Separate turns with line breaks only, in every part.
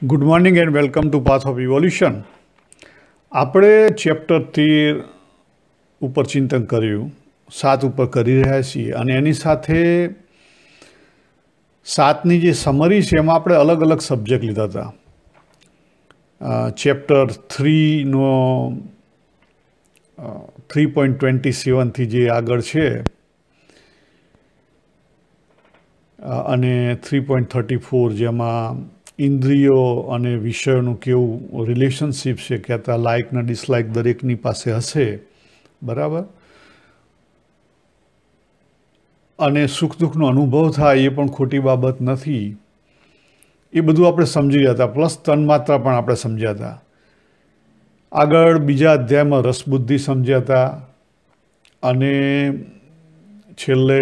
Good morning and welcome to path of evolution. આપણે chapter 13 ઉપર ચિંતન કર્યું, 7 ઉપર કરી રહ્યા છીએ અને એની સાથે 7ની જે સમરી છે એમાં આપણે અલગ અલગ સબ્જેક્ટ લીધા હતા. ચેપ્ટર 3નો 3.27થી જે આગળ છે અને 3.34 જેમાં ઇન્દ્રિયો અને વિષયોનું કેવું રિલેશનશિપ છે, કહેતા લાઇક ને ડિસલાઇક દરેકની પાસે હશે, બરાબર, અને સુખ દુઃખનો અનુભવ થાય એ પણ ખોટી બાબત નથી. એ બધું આપણે સમજી ગયા હતા, પ્લસ તન્માત્રા પણ આપણે સમજ્યા હતા. આગળ બીજા અધ્યાયમાં રસબુદ્ધિ સમજ્યા હતા અને છેલ્લે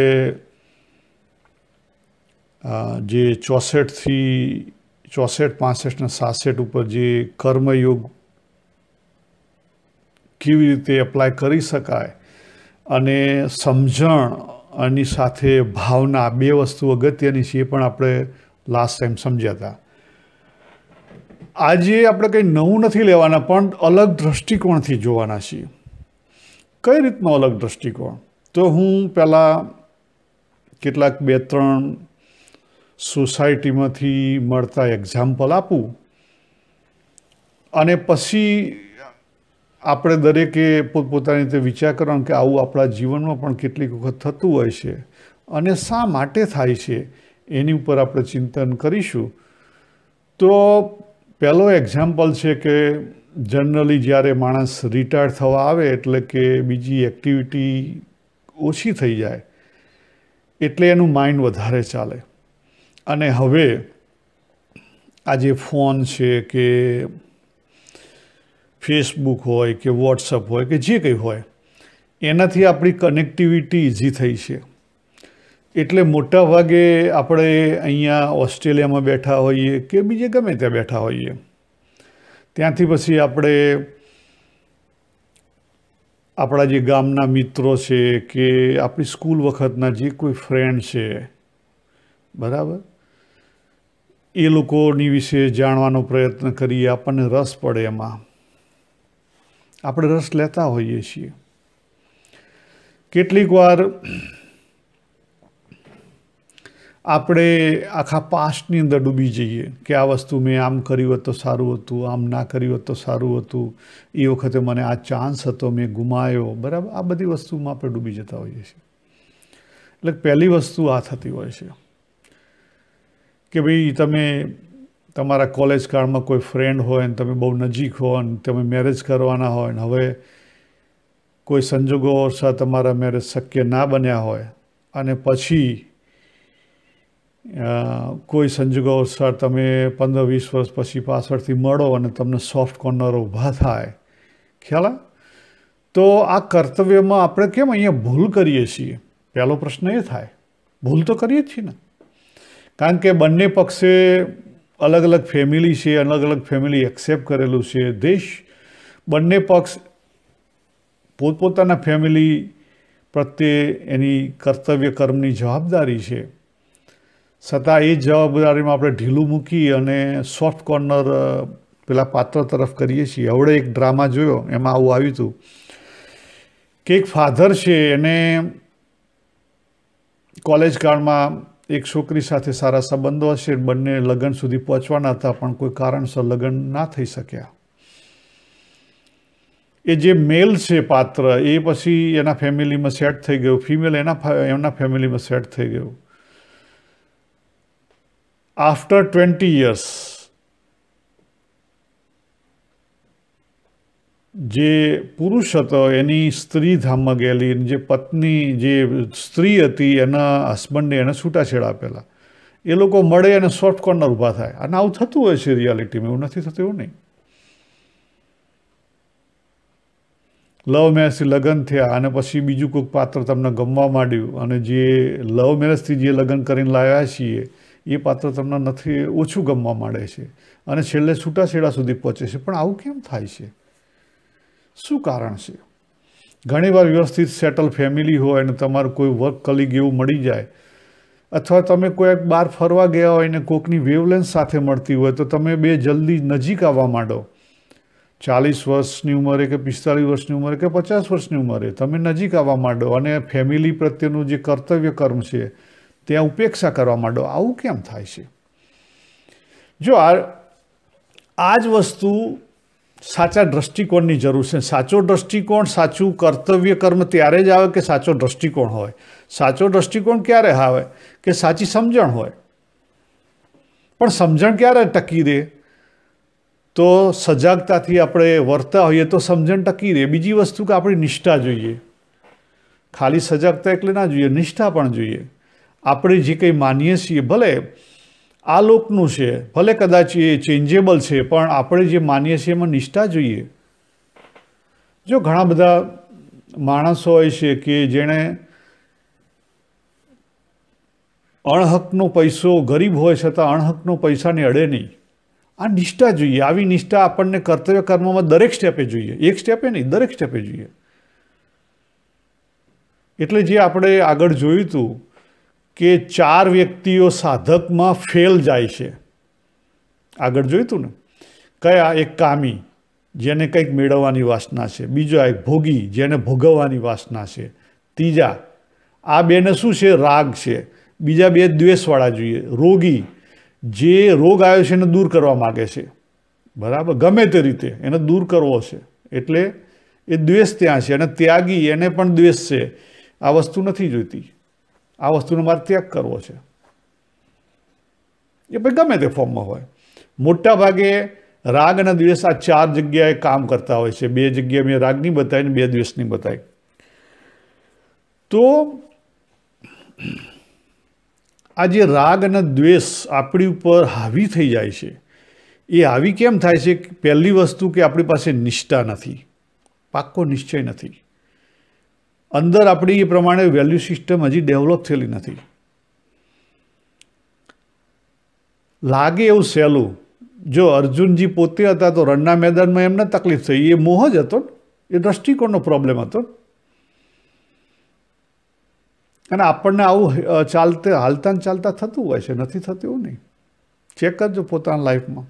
જે 64થી 64, 65 ને 66 ઉપર જે કર્મયોગ કેવી રીતે એપ્લાય કરી શકાય અને સમજણ આની સાથે ભાવના, બે વસ્તુ અગત્યની છે એ પણ આપણે લાસ્ટ ટાઈમ સમજ્યા હતા. આજે આપણે કંઈ નવું નથી લેવાના, પણ અલગ દૃષ્ટિકોણથી જોવાના છીએ. કઈ રીતનો અલગ દૃષ્ટિકોણ? તો હું પહેલાં કેટલાક 2-3 સોસાયટીમાંથી મળતા એક્ઝામ્પલ આપું અને પછી આપણે દરેકે પોતપોતાની રીતે વિચાર કરવાનો કે આવું આપણા જીવનમાં પણ કેટલીક વખત થતું હોય છે અને શા માટે થાય છે એની ઉપર આપણે ચિંતન કરીશું. તો પહેલો એક્ઝામ્પલ છે કે જનરલી જ્યારે માણસ રિટાયર થવા આવે એટલે કે બીજી એક્ટિવિટી ઓછી થઈ જાય એટલે એનું માઇન્ડ વધારે ચાલે. અને હવે આ જે ફોન છે કે ફેસબુક હોય કે વોટ્સઅપ હોય કે જે કંઈ હોય એનાથી આપણી કનેક્ટિવિટી ઇઝી થઈ છે. એટલે મોટા ભાગે આપણે અહીંયા ઓસ્ટ્રેલિયામાં બેઠા હોઈએ કે બીજે ગમે ત્યાં બેઠા હોઈએ, ત્યાંથી પછી આપણે આપણા જે ગામના મિત્રો છે કે આપણી સ્કૂલ વખતના જે કોઈ ફ્રેન્ડ છે, બરાબર, એ લોકોની વિશે જાણવાનો પ્રયત્ન કરીએ, આપણને રસ પડે, એમાં આપણે રસ લેતા હોઈએ છીએ. કેટલીક વાર આપણે આખા પાસ્ટની અંદર ડૂબી જઈએ કે આ વસ્તુ મેં આમ કર્યું હોત તો સારું હતું, આમ ના કર્યું હોત તો સારું હતું, એ વખતે મને આ ચાન્સ હતો, મેં ગુમાયો, બરાબર. આ બધી વસ્તુમાં આપણે ડૂબી જતા હોઈએ છીએ. એટલે પહેલી વસ્તુ આ થતી હોય છે કે ભાઈ તમે તમારા કોલેજ કાળમાં કોઈ ફ્રેન્ડ હોય ને તમે બહુ નજીક હો ને તમે મેરેજ કરવાના હોય ને હવે કોઈ સંજોગોવશ તમારા મેરેજ શક્ય ના બન્યા હોય અને પછી કોઈ સંજોગોવશ તમે 15-20 વર્ષ પછી પાછળથી મળો અને તમને સોફ્ટ કોર્નર ઊભા થાય, ખ્યાલ આવે? તો આ કર્તવ્યમાં આપણે કેમ અહીંયા ભૂલ કરીએ છીએ? પહેલો પ્રશ્ન એ થાય. ભૂલ તો કરીએ જ છીએ ને, કારણ કે બંને પક્ષે અલગ અલગ ફેમિલી છે, અલગ અલગ ફેમિલી એક્સેપ્ટ કરેલું છે. બંને પક્ષ પોતપોતાના ફેમિલી પ્રત્યે એની કર્તવ્ય કર્મની જવાબદારી છે. છતાં એ જવાબદારીમાં આપણે ઢીલું મૂકી અને સોફ્ટ કોર્નર પેલા પાત્ર તરફ કરીએ છીએ. હવડે એક ડ્રામા જોયો, એમાં આવું આવ્યું હતું કે એક ફાધર છે, એને કોલેજ કાળમાં એક છોકરી સાથે સારા સંબંધો હશે, બંને લગ્ન સુધી પહોંચવાના હતા પણ કોઈ કારણસર લગ્ન ના થઈ શક્યા. એ જે મેલ છે પાત્ર, એ પછી એના ફેમિલીમાં સેટ થઈ ગયું, ફિમેલ એમના ફેમિલીમાં સેટ થઈ ગયું. આફ્ટર 20 years જે પુરુષ હતો એની સ્ત્રી ધામમાં ગયેલી, જે પત્ની, જે સ્ત્રી હતી એના હસબન્ડને એને છૂટાછેડા આપેલા. એ લોકો મળે અને સોફ્ટ કોર્નર ઊભા થાય. અને આવું થતું હોય છે રિયાલિટીમાં, એવું નથી થતું, એવું નહીં. લવ મેરેજથી લગ્ન થયા અને પછી બીજું કોઈક પાત્ર તમને ગમવા માંડ્યું અને જે લવ મેરેજથી જે લગ્ન કરીને લાવ્યા છીએ એ પાત્ર તમને નથી, ઓછું ગમવા માંડે છે અને છેલ્લે છૂટાછેડા સુધી પહોંચે છે. પણ આવું કેમ થાય છે? શું કારણ છે? ઘણીવાર વ્યવસ્થિત સેટલ ફેમિલી હોય અને તમારું કોઈ વર્ક કલીગ એવું મળી જાય અથવા તમે કોઈક બહાર ફરવા ગયા હોય ને કોકની વેવલેન્થ સાથે મળતી હોય તો તમે બે જલ્દી નજીક આવવા માંડો. 40 વર્ષની ઉંમરે કે 45 વર્ષની ઉંમરે કે 50 વર્ષની ઉંમરે તમે નજીક આવવા માંડો અને ફેમિલી પ્રત્યેનું જે કર્તવ્ય કર્મ છે ત્યાં ઉપેક્ષા કરવા માંડો. આવું કેમ થાય છે? જો આ જ વસ્તુ સાચા દૃષ્ટિકોણની જરૂર છે. સાચો દૃષ્ટિકોણ, સાચું કર્તવ્ય કર્મ ત્યારે જ આવે કે સાચો દૃષ્ટિકોણ હોય. સાચો દૃષ્ટિકોણ ક્યારે આવે? કે સાચી સમજણ હોય. પણ સમજણ ક્યારે ટકી રહે? તો સજાગતાથી આપણે વર્તા હોઈએ તો સમજણ ટકી રહે. બીજી વસ્તુ કે આપણી નિષ્ઠા જોઈએ. ખાલી સજાગતા એટલે ના જોઈએ, નિષ્ઠા પણ જોઈએ. આપણે જે કંઈ માનીએ છીએ, ભલે આ લોકનું છે, ભલે કદાચ એ ચેન્જેબલ છે, પણ આપણે જે માનીએ છીએ એમાં નિષ્ઠા જોઈએ. જો ઘણા બધા માણસો હોય છે કે જેણે અણહકનો પૈસો, ગરીબ હોય છતાં અણહકનો પૈસાને અડે નહીં. આ નિષ્ઠા જોઈએ. આવી નિષ્ઠા આપણને કર્તવ્ય કર્મમાં દરેક સ્ટેપે જોઈએ. એક સ્ટેપે નહીં, દરેક સ્ટેપે જોઈએ. એટલે જે આપણે આગળ જોયું હતું કે 4 વ્યક્તિઓ સાધકમાં ફેલ જાય છે. આગળ જોયું હતું ને, કયા? એક કામી, જેને કંઈક મેળવવાની વાસના છે. બીજો એક ભોગી, જેને ભોગવવાની વાસના છે. ત્રીજા, આ બેને શું છે? રાગ છે. બીજા 2 દ્વેષવાળા જોઈએ. રોગી, જે રોગ આવ્યો છે એને દૂર કરવા માગે છે. બરાબર, ગમે તે રીતે એને દૂર કરવો છે, એટલે એ દ્વેષ ત્યાં છે. અને ત્યાગી, એને પણ દ્વેષ છે. આ વસ્તુ નથી જોઈતી, આ વસ્તુનો મારે ત્યાગ કરવો છે. એ ભાઈ ગમે તે ફોર્મમાં હોય. મોટા ભાગે રાગ અને દ્વેષ આ 4 જગ્યાએ કામ કરતા હોય છે. 2 જગ્યાએ મેં રાગ નહીં બતાવી ને 2 દ્વેષ નહીં બતાવી. તો આ જે રાગ અને દ્વેષ આપણી ઉપર હાવી થઈ જાય છે, એ હાવી કેમ થાય છે? પહેલી વસ્તુ કે આપણી પાસે નિષ્ઠા નથી, પાક્કો નિશ્ચય નથી. અંદર આપણી એ પ્રમાણે વેલ્યુ સિસ્ટમ હજી ડેવલપ થયેલી નથી. લાગે એવું સહેલું. જો અર્જુનજી પોતે હતા તો રણના મેદાનમાં એમને તકલીફ થઈ. એ મોહ જ હતો, એ દૃષ્ટિકોણનો પ્રોબ્લેમ હતો. અને આપણને આવું હાલતા ચાલતા થતું હોય છે, નથી થતું એવું નહીં. ચેક કરજો પોતાના લાઈફમાં.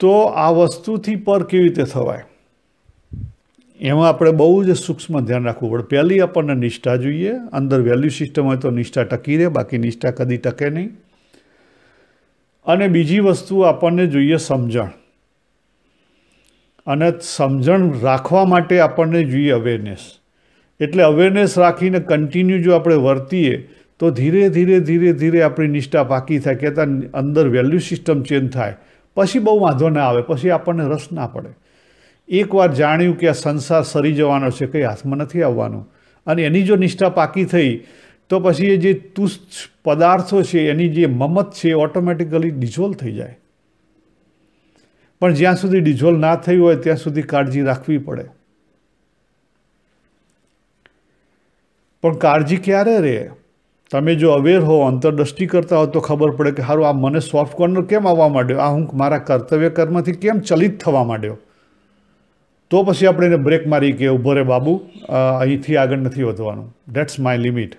તો આ વસ્તુથી પર કેવી રીતે થવાય, એમાં આપણે બહુ જ સૂક્ષ્મ ધ્યાન રાખવું પડે. પહેલી આપણને નિષ્ઠા જોઈએ. અંદર વેલ્યુ સિસ્ટમ હોય તો નિષ્ઠા ટકી રહે, બાકી નિષ્ઠા કદી ટકે નહીં. અને બીજી વસ્તુ આપણને જોઈએ સમજણ. અને સમજણ રાખવા માટે આપણને જોઈએ અવેરનેસ. એટલે અવેરનેસ રાખીને કન્ટિન્યુ જો આપણે વર્તીએ તો ધીરે ધીરે ધીરે ધીરે આપણી નિષ્ઠા પાકી થાય. કહેતા અંદર વેલ્યુ સિસ્ટમ ચેન્જ થાય પછી બહુ વાંધો ના આવે, પછી આપણને રસ ના પડે. એકવાર જાણ્યું કે આ સંસાર સરી જવાનો છે, કંઈ હાથમાં નથી આવવાનું, અને એની જો નિષ્ઠા પાકી થઈ તો પછી એ જે તુચ્છ પદાર્થો છે એની જે મમત છે ઓટોમેટિકલી ડિઝોલ્વ થઈ જાય. પણ જ્યાં સુધી ડિઝોલ્વ ના થઈ હોય ત્યાં સુધી કાળજી રાખવી પડે. પણ કાળજી ક્યારે રહે? તમે જો અવેર હો, અંતરદ્રષ્ટિ કરતા હો તો ખબર પડે કે સારું આ મને સોફ્ટ કોર્નર કેમ આવવા માંડ્યો, આ હું મારા કર્તવ્ય કર્મથી કેમ ચલિત થવા માંડ્યો. તો પછી આપણે એને બ્રેક મારી કે ઊભો રે બાબુ, અહીંથી આગળ નથી વધવાનું, ધેટ્સ માય લિમિટ.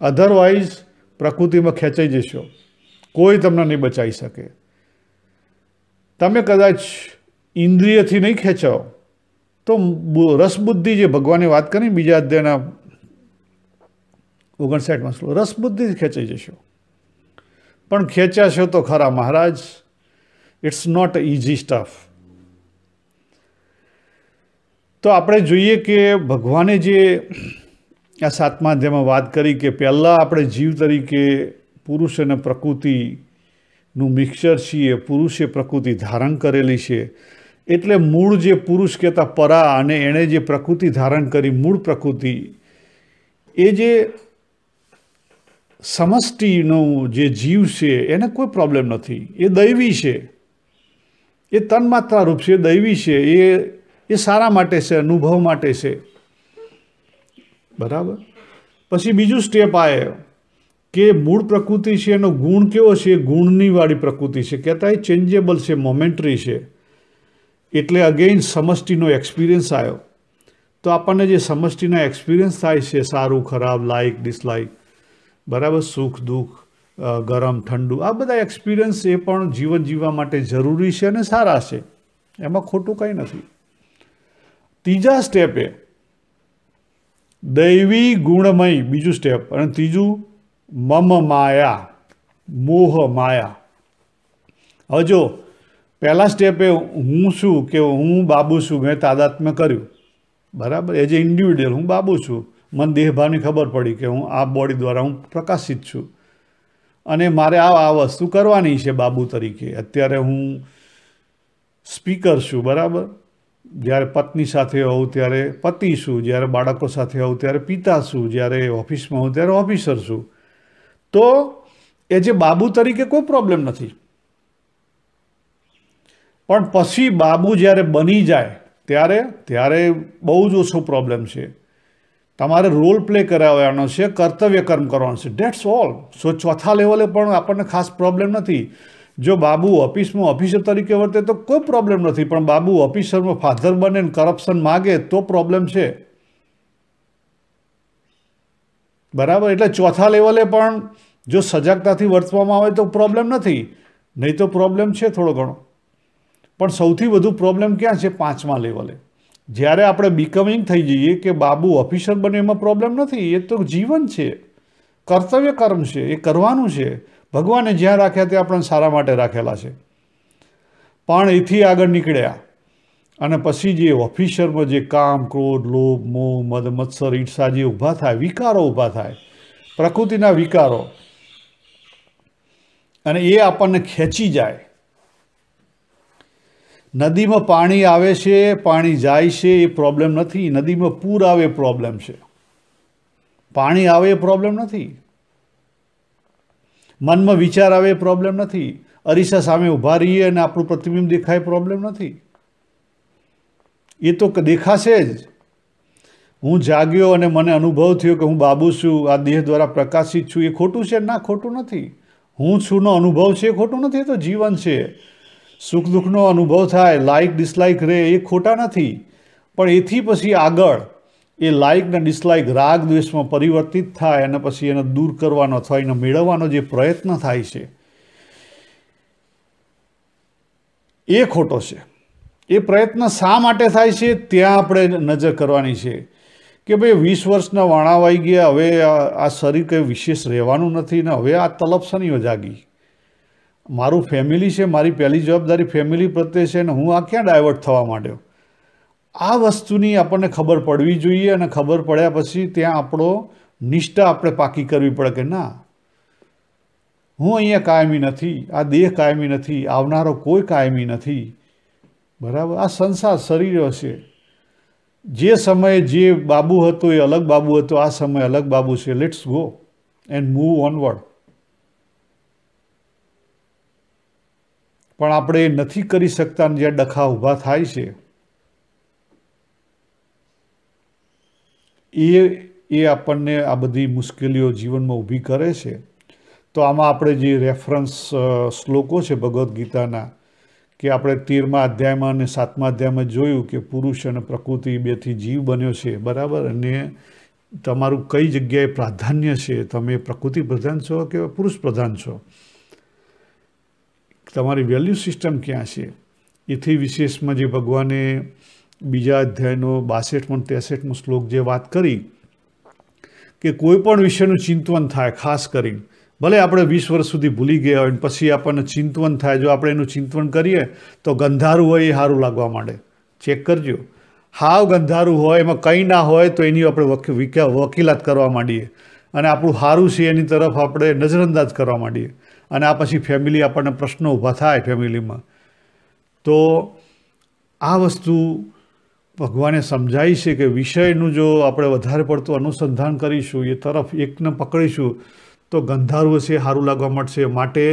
અધરવાઇઝ પ્રકૃતિમાં ખેંચાઈ જશો, કોઈ તમને નહીં બચાવી શકે. તમે કદાચ ઇન્દ્રિયથી નહીં ખેંચાઓ તો રસબુદ્ધિ, જે ભગવાને વાત કરી બીજા અધ્યાયના 59માં શ્લોક, રસબુદ્ધિથી ખેંચાઈ જશો. પણ ખેંચાશો તો ખરા મહારાજ, ઇટ્સ નોટ ઇઝી સ્ટફ. તો આપણે જોઈએ કે ભગવાને જે આ 7મા અધ્યાયમાં વાત કરી કે પહેલાં આપણે જીવ તરીકે પુરુષ અને પ્રકૃતિનું મિક્સચર છીએ. પુરુષે પ્રકૃતિ ધારણ કરેલી છે, એટલે મૂળ જે પુરુષ કહેતા પરા, અને એણે જે પ્રકૃતિ ધારણ કરી મૂળ પ્રકૃતિ, એ જે સમષ્ટિનું જે જીવ છે એને કોઈ પ્રોબ્લેમ નથી. એ દૈવી છે, એ તન્માત્રા રૂપ છે, દૈવી છે. એ સારા માટે છે, અનુભવ માટે છે. બરાબર. પછી બીજું સ્ટેપ આવે કે મૂળ પ્રકૃતિ છે એનો ગુણ કેવો છે? ગુણની વાળી પ્રકૃતિ છે. કહેતા એ ચેન્જેબલ છે, મોમેન્ટરી છે. એટલે અગેઇન સમષ્ટિનો એક્સપિરિયન્સ આવ્યો. તો આપણને જે સમષ્ટિના એક્સપિરિયન્સ થાય છે, સારું ખરાબ, લાઇક ડિસલાઇક, બરાબર, સુખ દુઃખ, ગરમ ઠંડુ, આ બધા એક્સપિરિયન્સ એ પણ જીવન જીવવા માટે જરૂરી છે અને સારા છે, એમાં ખોટું કંઈ નથી. ત્રીજા સ્ટેપે દૈવી ગુણમય, બીજું સ્ટેપ, અને ત્રીજું મમ માયા, મોહ માયા. હવે જો પહેલા સ્ટેપે હું છું કે હું બાબુ છું, મેં તાદાત્મ્ય કર્યું, બરાબર, એઝ એ ઇન્ડિવિડ્યુઅલ હું બાબુ છું, મને દેહભાવની ખબર પડી કે હું આ બોડી દ્વારા હું પ્રકાશિત છું અને મારે આ વસ્તુ કરવાની છે બાબુ તરીકે. અત્યારે હું સ્પીકર છું, બરાબર, જ્યારે પત્ની સાથે હોઉં ત્યારે પતિ છું, જ્યારે બાળકો સાથે હોઉં ત્યારે પિતા છું, જ્યારે ઓફિસમાં હોઉં ત્યારે ઓફિસર છું. તો એ જે બાબુ તરીકે કોઈ પ્રોબ્લેમ નથી, પણ પછી બાબુ જ્યારે બની જાય ત્યારે બહુ જ ઓછો પ્રોબ્લેમ છે. તમારે રોલ પ્લે કરાવવાનો છે, કર્તવ્ય કર્મ કરવાનું છે, ડેટ્સ ઓલ. સો ચોથા લેવલે પણ આપણને ખાસ પ્રોબ્લેમ નથી. જો બાબુ ઓફિસમાં ઓફિસર તરીકે વર્તે તો કોઈ પ્રોબ્લેમ નથી, પણ બાબુ ઓફિસરમાં ફાધર બને ને કરપ્શન માગે તો પ્રોબ્લેમ છે, બરાબર. એટલે ચોથા લેવલે પણ જો સજાગતાથી વર્તવામાં આવે તો પ્રોબ્લેમ નથી, નહીં તો પ્રોબ્લેમ છે થોડો ઘણો. પણ સૌથી વધુ પ્રોબ્લેમ ક્યાં છે? પાંચમા લેવલે. જ્યારે આપણે બિકમિંગ થઈ જઈએ કે બાબુ ઓફિસર બને એમાં પ્રોબ્લેમ નથી, એ તો જીવન છે, કર્તવ્ય કર્મ છે, એ કરવાનું છે. ભગવાને જ્યાં રાખ્યા તે આપણને સારા માટે રાખેલા છે. પણ એથી આગળ નીકળ્યા અને પછી જે ઓફિસરમાં જે કામ, ક્રોધ, લોભ, મોહ, મદ, મત્સર, ઈર્ષા જે ઊભા થાય, વિકારો ઊભા થાય, પ્રકૃતિના વિકારો, અને એ આપણને ખેંચી જાય. નદીમાં પાણી આવે છે, પાણી જાય છે, એ પ્રોબ્લેમ નથી. નદીમાં પૂર આવે એ પ્રોબ્લેમ છે, પાણી આવે એ પ્રોબ્લેમ નથી. મનમાં વિચાર આવે એ પ્રોબ્લેમ નથી. અરીસા સામે ઊભા રહીએ અને આપણું પ્રતિબિંબ દેખાય પ્રોબ્લેમ નથી. એ તો દેખાશે જ. હું જાગ્યો અને મને અનુભવ થયો કે હું બાબુ છું, આ દેહ દ્વારા પ્રકાશિત છું, એ ખોટું છે? ના, ખોટું નથી. હું છુંનો અનુભવ છે, એ ખોટું નથી, એ તો જીવન છે. સુખ દુઃખનો અનુભવ થાય, લાઇક ડિસલાઇક રહે, એ ખોટા નથી. પણ એથી પછી આગળ એ લાઇક ને ડિસલાઇક રાગ દ્વેષમાં પરિવર્તિત થાય અને પછી એને દૂર કરવાનો અથવા એને મેળવવાનો જે પ્રયત્ન થાય છે એ ખોટો છે. એ પ્રયત્ન શા માટે થાય છે ત્યાં આપણે નજર કરવાની છે કે ભાઈ 20 વર્ષના વાણાવાઈ ગયા, હવે આ શરીર કંઈ વિશેષ રહેવાનું નથી ને હવે આ તલપસનીઓ જાગી. મારું ફેમિલી છે, મારી પહેલી જવાબદારી ફેમિલી પ્રત્યે છે ને હું આ ક્યાં ડાયવર્ટ થવા માંડ્યો? આ વસ્તુની આપણને ખબર પડવી જોઈએ અને ખબર પડ્યા પછી ત્યાં આપણો નિષ્ઠા આપણે પાકી કરવી પડે કે ના, હું અહીંયા કાયમી નથી, આ દેહ કાયમી નથી, આવનારો કોઈ કાયમી નથી, બરાબર. આ સંસાર શરીર હશે. જે સમયે જે બાબુ હતો એ અલગ બાબુ હતો, આ સમયે અલગ બાબુ છે. Let's go and move onward. પણ આપણે નથી કરી શકતા, જ્યાં ડખા ઊભા થાય છે એ આપણને આ બધી મુશ્કેલીઓ જીવનમાં ઊભી કરે છે. તો આમાં આપણે જે રેફરન્સ શ્લોકો છે ભગવદ્ ગીતાના, કે આપણે 13મા અધ્યાયમાં અને 7મા અધ્યાયમાં જોયું કે પુરુષ અને પ્રકૃતિ બેથી જીવ બન્યો છે, બરાબર. અને તમારું કઈ જગ્યાએ પ્રાધાન્ય છે, તમે પ્રકૃતિ પ્રધાન છો કે પુરુષ પ્રધાન છો, તમારી વેલ્યુ સિસ્ટમ ક્યાં છે. એથી વિશેષમાં જે ભગવાને બીજા અધ્યાયનો 62મો 63મો શ્લોક જે વાત કરી કે કોઈ પણ વિષયનું ચિંતન થાય, ખાસ કરીને ભલે આપણે 20 વર્ષ સુધી ભૂલી ગયા હોય પછી આપણને ચિંતન થાય, જો આપણે એનું ચિંતન કરીએ તો ગંધારું હોય એ સારું લાગવા માંડે. ચેક કરજો, હાવ ગંધારું હોય, એમાં કંઈ ના હોય તો એની આપણે વકીલાત કરવા માંડીએ અને આપણું સારું છે એની તરફ આપણે નજરઅંદાજ કરવા માંડીએ અને આ પછી ફેમિલી આપણને પ્રશ્નો ઊભા થાય ફેમિલીમાં. તો આ વસ્તુ ભગવાને સમજાય છે કે વિષયનું જો આપણે વધારે પડતું અનુસંધાન કરીશું, એ તરફ એકને પકડીશું તો ગંધારું હશે, સારું લાગવા મળશે. માટે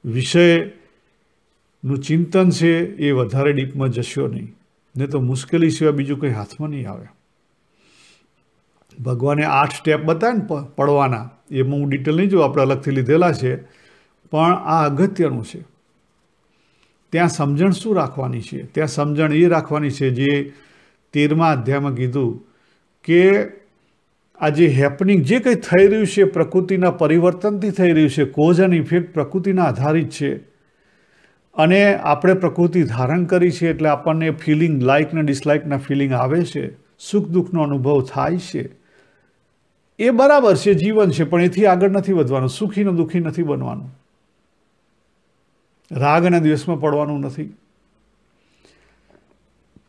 વિષયનું ચિંતન છે એ વધારે ડીપમાં જશો નહીં તો મુશ્કેલી સિવાય બીજું કંઈ હાથમાં નહીં આવે. ભગવાને 8 સ્ટેપ બતાવે ને પડવાના, એમાં હું ડિટેલ નહીં જોઉં, આપણે અલગથી લીધેલા છે, પણ આ અગત્યનું છે. ત્યાં સમજણ શું રાખવાની છે? ત્યાં સમજણ એ રાખવાની છે જે 13મા અધ્યાયમાં કીધું કે આ જે હેપનિંગ જે કંઈ થઈ રહ્યું છે પ્રકૃતિના પરિવર્તનથી થઈ રહ્યું છે, કોઝ એન્ડ ઇફેક્ટ પ્રકૃતિના આધારિત છે અને આપણે પ્રકૃતિ ધારણ કરી છે એટલે આપણને ફિલિંગ લાઇક ને ડિસલાઇકના ફિલિંગ આવે છે, સુખ દુઃખનો અનુભવ થાય છે. એ બરાબર છે, જીવન છે, પણ એથી આગળ નથી વધવાનું, સુખી ને દુઃખી નથી બનવાનું, રાગ અને દ્વેષમાં પડવાનું નથી.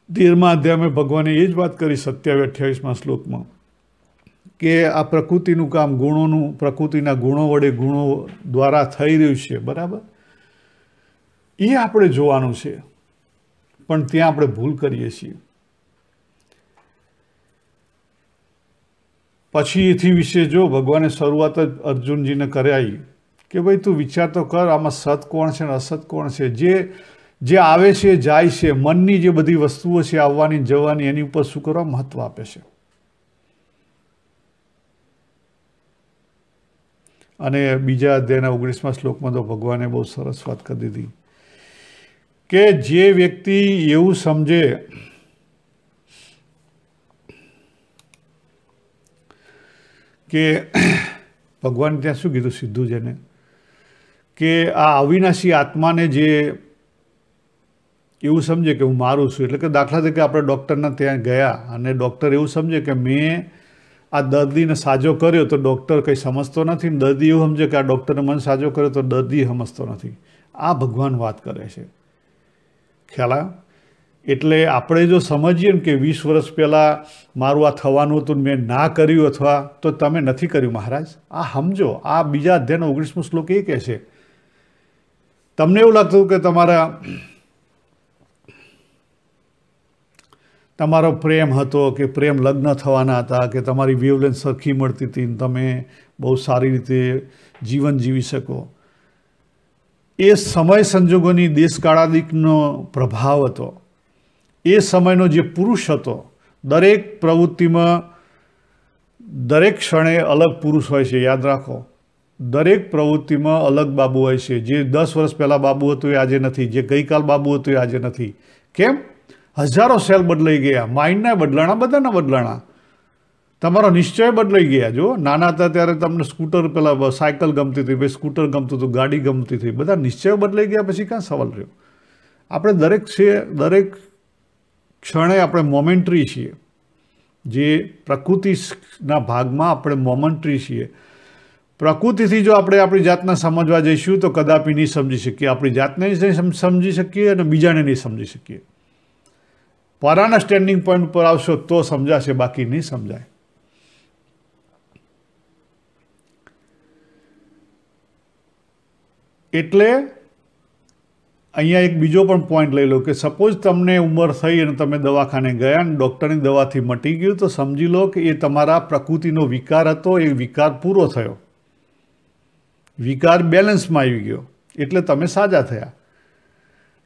13મા અધ્યાયમાં ભગવાને એ જ વાત કરી 27-28મા શ્લોકમાં કે આ પ્રકૃતિનું કામ ગુણોનું, પ્રકૃતિના ગુણો વડે ગુણો દ્વારા થઈ રહ્યું છે, બરાબર, એ આપણે જોવાનું છે, પણ ત્યાં આપણે ભૂલ કરીએ છીએ. પછી એથી વિશે જો ભગવાને શરૂઆત જ અર્જુનજીને કરાવી કે ભાઈ તું વિચાર તો કર, આમાં સત કોણ છે ને અસત કોણ છે, જે આવે છે જાય છે, મનની જે બધી વસ્તુઓ છે આવવાની જવાની, એની ઉપર શું કરવા મહત્વ આપે છે. અને બીજા અધ્યાયના 19મા શ્લોકમાં તો ભગવાને બહુ સરસ વાત કરી દીધી કે જે વ્યક્તિ એવું સમજે કે ભગવાન ત્યાં શું કીધું સીધું જ એને કે આ અવિનાશી આત્માને જે એવું સમજે કે હું મારું છું, એટલે કે દાખલા તરીકે આપણે ડૉક્ટરના ત્યાં ગયા અને ડૉક્ટર એવું સમજે કે મેં આ દર્દીને સાજો કર્યો તો ડૉક્ટર કંઈ સમજતો નથી, દર્દી એવું સમજે કે આ ડૉક્ટરે મને સાજો કર્યો તો દર્દી સમજતો નથી. આ ભગવાન વાત કરે છે, ખ્યાલ આવ્યો? એટલે આપણે જો સમજીએ ને કે 20 વર્ષ પહેલાં મારું આ થવાનું હતું મેં ના કર્યું અથવા તો તમે નથી કર્યું મહારાજ, આ સમજો. આ બીજા અધ્યાયનો 19મો શ્લોક એ કહે છે. તમને એવું લાગતું કે તમારો પ્રેમ હતો કે પ્રેમ લગ્ન થવાના હતા કે તમારી વેવલેન્થ સરખી મળતી હતી ને તમે બહુ સારી રીતે જીવન જીવી શકો, એ સમય સંજોગોની દેશકાળાદિકનો પ્રભાવ હતો. એ સમયનો જે પુરુષ હતો, દરેક પ્રવૃત્તિમાં દરેક ક્ષણે અલગ પુરુષ હોય છે, યાદ રાખો. દરેક પ્રવૃત્તિમાં અલગ બાબુ હોય છે. જે 10 વર્ષ પહેલાં બાબુ હતું એ આજે નથી, જે ગઈકાલ બાબુ હતું એ આજે નથી. કેમ? હજારો સેલ બદલાઈ ગયા, માઇન્ડના બદલાણા, બધાના બદલાણા, તમારો નિશ્ચય બદલાઈ ગયા. જો નાના હતા ત્યારે તમને સ્કૂટર, પેલા સાયકલ ગમતી હતી, ભાઈ સ્કૂટર ગમતું હતું, ગાડી ગમતી હતી, બધા નિશ્ચયો બદલાઈ ગયા પછી ક્યાં સવાલ રહ્યો? આપણે દરેક ક્ષણે આપણે મોમેન્ટરી છીએ. જે પ્રકૃતિના ભાગમાં આપણે મોમેન્ટરી છીએ. પ્રકૃતિથી જો આપણે આપણી જાતને સમજવા જઈશું તો કદાપી નહીં સમજી શકીએ, આપણી જાતને નહીં સમજી શકીએ અને બીજાને નહીં સમજી શકીએ. પરાના સ્ટેન્ડિંગ પોઈન્ટ પર આવશો તો સમજાશે, બાકી નહીં સમજાય. એટલે અહીંયા એક બીજો પણ પોઈન્ટ લઈ લો કે સપોઝ તમને ઉંમર થઈ અને તમે દવાખાને ગયા અને ડૉક્ટરની દવાથી મટી ગયું તો સમજી લો કે એ તમારા પ્રકૃતિનો વિકાર હતો, એ વિકાર પૂરો થયો, વિકાર બેલેન્સમાં આવી ગયો એટલે તમે સાજા થયા.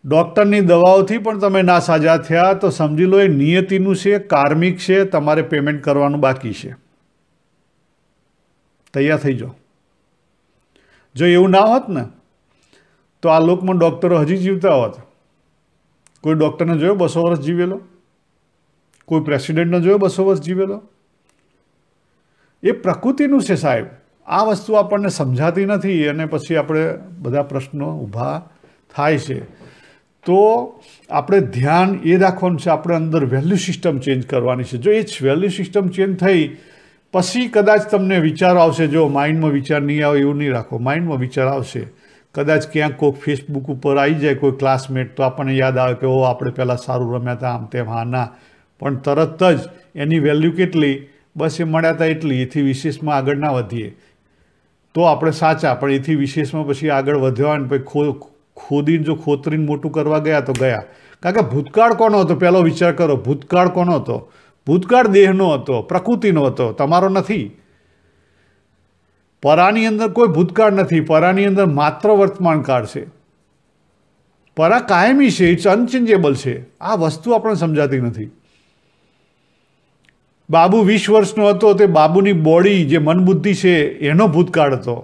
ડૉક્ટરની દવાઓથી પણ તમે ના સાજા થયા તો સમજી લો એ નિયતિનું છે, કાર્મિક છે, તમારે પેમેન્ટ કરવાનું બાકી છે. તૈયાર થઈ જાઓ. જો એવું ના હોત ને તો આ લોકમાં ડૉક્ટરો હજી જીવતા હોત. કોઈ ડૉક્ટરને જોયો 200 વર્ષ જીવેલો? કોઈ પ્રેસિડેન્ટને જોયો 200 વર્ષ જીવેલો? એ પ્રકૃતિનું છે સાહેબ. આ વસ્તુ આપણને સમજાતી નથી અને પછી આપણે બધા પ્રશ્નો ઊભા થાય છે. તો આપણે ધ્યાન એ રાખવાનું છે, આપણે અંદર વેલ્યુ સિસ્ટમ ચેન્જ કરવાની છે. જો એ વેલ્યુ સિસ્ટમ ચેન્જ થઈ પછી કદાચ તમને વિચારો આવશે. જો માઇન્ડમાં વિચાર નહીં આવે એવું નહીં રાખો, માઇન્ડમાં વિચાર આવશે. કદાચ ક્યાંક કોઈ ફેસબુક ઉપર આવી જાય કોઈ ક્લાસમેટ તો આપણને યાદ આવે કે ઓ આપણે પહેલાં સારું રમ્યા હતા આમ તેમ. હા ના, પણ તરત જ એની વેલ્યુ કેટલી, બસ એ મળ્યા હતા એટલી, એથી વિશેષમાં આગળ ના વધીએ તો આપણે સાચા, પણ એથી વિશેષમાં પછી આગળ વધ્યા ને પછી ખોદીને જો ખોતરીને મોટું કરવા ગયા તો ગયા. કારણ કે ભૂતકાળ કોનો હતો પહેલો વિચાર કરો. ભૂતકાળ કોનો હતો? ભૂતકાળ દેહનો હતો, પ્રકૃતિનો હતો, તમારો નથી. પરાની અંદર કોઈ ભૂતકાળ નથી, પરાની અંદર માત્ર વર્તમાન કાળ છે. પરા કાયમી છે, ઇટ્સ અનચેન્જેબલ છે. આ વસ્તુ આપણને સમજાતી નથી. બાબુ 20 વર્ષનો હતો તે બાબુની બોડી જે મન બુદ્ધિ છે એનો ભૂતકાળ હતો.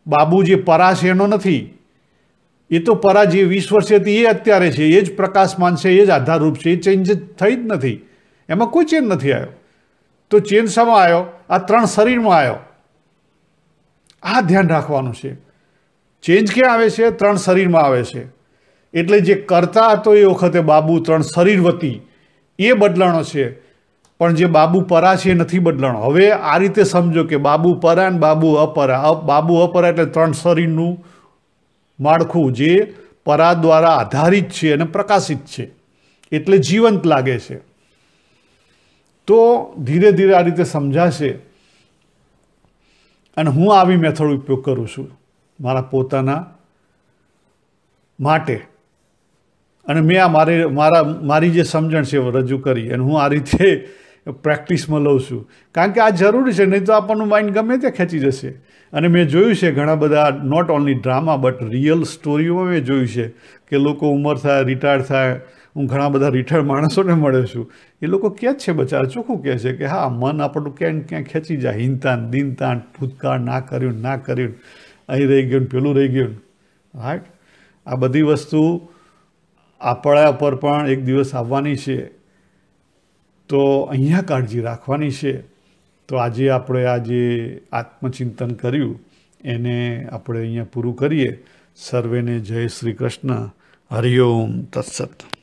બાબુ જે પરા છે એનો નથી. એ તો પરા જે 20 વર્ષે હતી એ અત્યારે છે, એ જ પ્રકાશમાન છે, એ જ આધારરૂપ છે, એ ચેન્જ થઈ જ નથી. એમાં કોઈ ચેન્જ નથી આવ્યો. તો ચેન્જ શામાં આવ્યો? આ 3 શરીરમાં આવ્યો. આ ધ્યાન રાખવાનું છે. ચેન્જ ક્યાં આવે છે? 3 શરીરમાં આવે છે. એટલે જે કરતા હતો એ વખતે બાબુ 3 શરીર વતી એ બદલાણો છે, પણ જે બાબુ પરા છે એ નથી બદલાણો. હવે આ રીતે સમજો કે બાબુ પરા ને બાબુ અપરા. બાબુ અપરા એટલે 3 શરીરનું માળખું જે પરા દ્વારા આધારિત છે અને પ્રકાશિત છે, એટલે જીવંત લાગે છે. તો ધીરે ધીરે આ રીતે સમજાશે. અને હું આવી મેથડ ઉપયોગ કરું છું મારા પોતાના માટે, અને મેં આ મારી જે સમજણ છે રજૂ કરી, અને હું આ રીતે પ્રેક્ટિસમાં લઉં છું. કારણ કે આ જરૂરી છે, નહીં તો આપણનું માઇન્ડ ગમે તે ખેંચી જશે. અને મેં જોયું છે ઘણા બધા, not only drama but real સ્ટોરીઓમાં મેં જોયું છે કે લોકો ઉંમર થાય, રિટાયર થાય. હું ઘણા બધા રિટાયર્ડ માણસોને મળે છું, એ લોકો કહે છે, બચારા ચોખ્ખું કહે છે કે હા, મન આપણું ક્યાંય ખેંચી જાય. હિનતાન દિનતાન, ભૂતકાળ, ના કર્યું, અહીં રહી ગયું, પેલું રહી ગયું. રાઈટ. આ બધી વસ્તુ આપણા પર પણ એક દિવસ આવવાની છે, તો અહીંયા કાળજી રાખવાની છે. તો આજે આપણે આ જે આત્મચિંતન કર્યું એને આપણે અહીંયા પૂરું કરીએ. સર્વેને જય શ્રી કૃષ્ણ. હરિઓમ તત્સત.